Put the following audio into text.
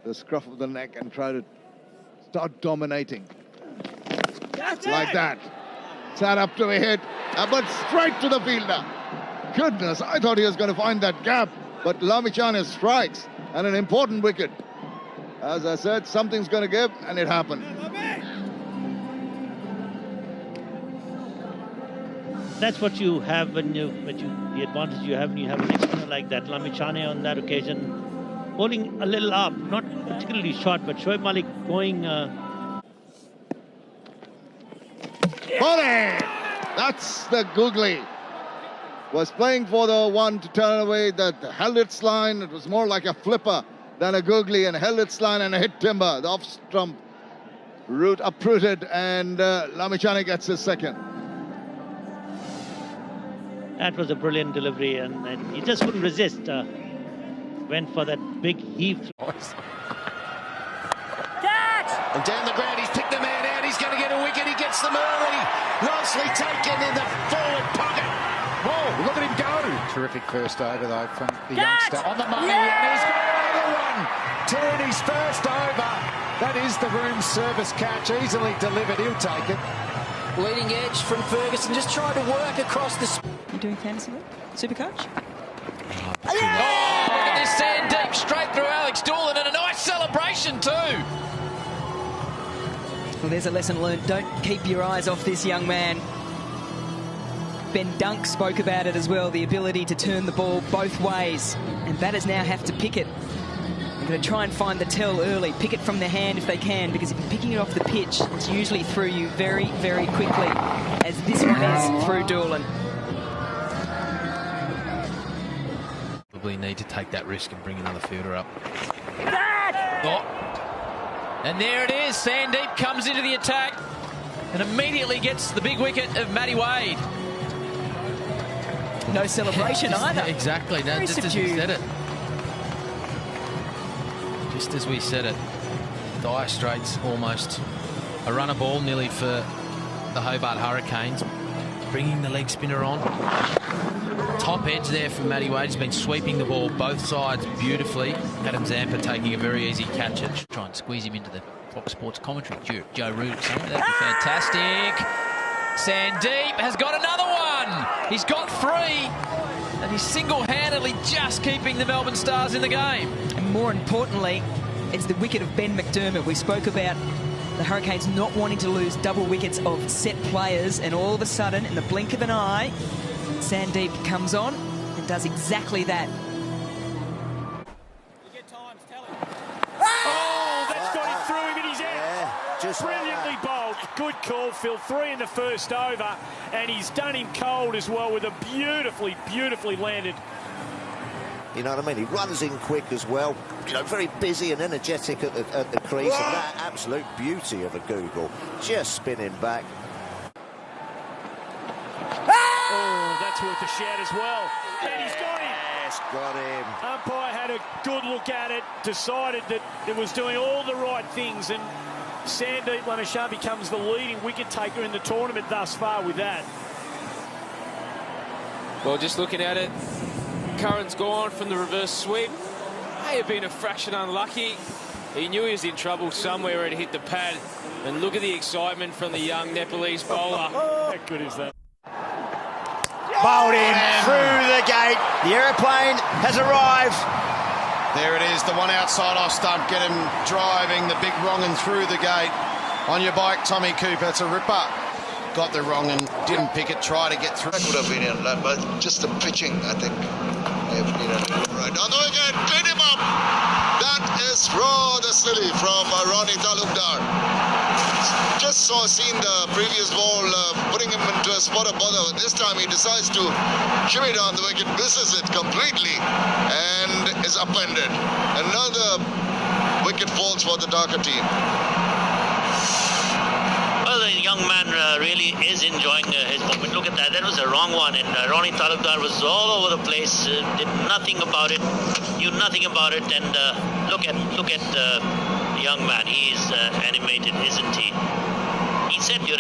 the scruff of the neck and try to start dominating. Like that. Sat up to the hit, but straight to the fielder. Goodness, I thought he was going to find that gap, but lamichhane strikes, and an important wicket. As I said, something's going to give, and it happened. That's what you have when the advantage you have when you have an extra like that. Lamichhane on that occasion, bowling a little up, not particularly short, but Shoaib Malik going. Bowling! That's the googly. Was playing for the one to turn away that held its line. It was more like a flipper than a googly, and held its line and hit timber. The off stump root uprooted, and lamichhane gets his second. That was a brilliant delivery, and he just couldn't resist. Went for that big heave. Catch! And down the ground, he's picked the man out. He's going to get a wicket. He gets them early. Nicely taken in the forward pocket. Whoa, look at him go. Terrific first over, though, from the youngster. On the money, and he's got another one. Tierney's first over. That is the room service catch. Easily delivered. He'll take it. Leading edge from Ferguson, just trying to work across the... You doing fantasy work? Supercoach? Oh, look at this Sandeep straight through Alex Doolan, and a nice celebration too. Well, there's a lesson learned. Don't keep your eyes off this young man. Ben Dunk spoke about it as well, the ability to turn the ball both ways. And batters now have to pick it. They're going to try and find the tell early, pick it from the hand if they can, because if you're picking it off the pitch, it's usually through you very, very quickly, as this one is through Doolan. Probably need to take that risk and bring another fielder up. Oh. And there it is. Sandeep comes into the attack and immediately gets the big wicket of Matty Wade. No celebration either. Exactly. No, just as we said it. Just as we said it. Dire Straits almost a runner ball nearly for the Hobart Hurricanes. Bringing the leg spinner on. Top edge there from Matty Wade. He's been sweeping the ball both sides beautifully. Adam Zampa taking a very easy catch it. Try and squeeze him into the Fox Sports commentary. Joe Root, that'd be fantastic. Sandeep has got another one. He's got three. And he's single-handedly just keeping the Melbourne Stars in the game. And more importantly, it's the wicket of Ben McDermott. We spoke about the Hurricanes not wanting to lose double wickets of set players, and all of a sudden, in the blink of an eye, Sandeep comes on and does exactly that. Oh, that's got him through him and he's out. Just brilliantly bowled. Good call, Phil. 3 in the first over, and he's done him cold as well with a beautifully, beautifully landed. You know what I mean? He runs in quick as well. You know, very busy and energetic at the crease. And that absolute beauty of a Google. Just spinning back. Oh, that's worth a shout as well. And he's got him. Yes, got him. Umpire had a good look at it, decided that it was doing all the right things, and Sandeep Lamichhane becomes the leading wicket taker in the tournament thus far with that. Well, just looking at it, Curran's gone from the reverse sweep. May have been a fraction unlucky. He knew he was in trouble somewhere and hit the pad. And look at the excitement from the young Nepalese bowler. How good is that? Bowled in through the gate. The aeroplane has arrived. There it is, the one outside off stump. Get him driving the big wrong and through the gate. On your bike, Tommy Cooper. It's a ripper. Got the wrong and didn't pick it. Try to get through. That would have been in, but just the pitching, I think. Right on the wicket, clean him up. That is rather silly from Ronnie Talukdar. Just seen the previous ball putting him into a spot of bother. This time he decides to shimmy down the wicket, misses it completely, and is upended. Another wicket falls for the Dhaka team. Well, the young man really is enjoying his moment. Look at that. That was a wrong one. And Ronnie Talukdar was all over the place. Did nothing about it. Knew nothing about it. And look at the young man. He is animated, isn't he? He said during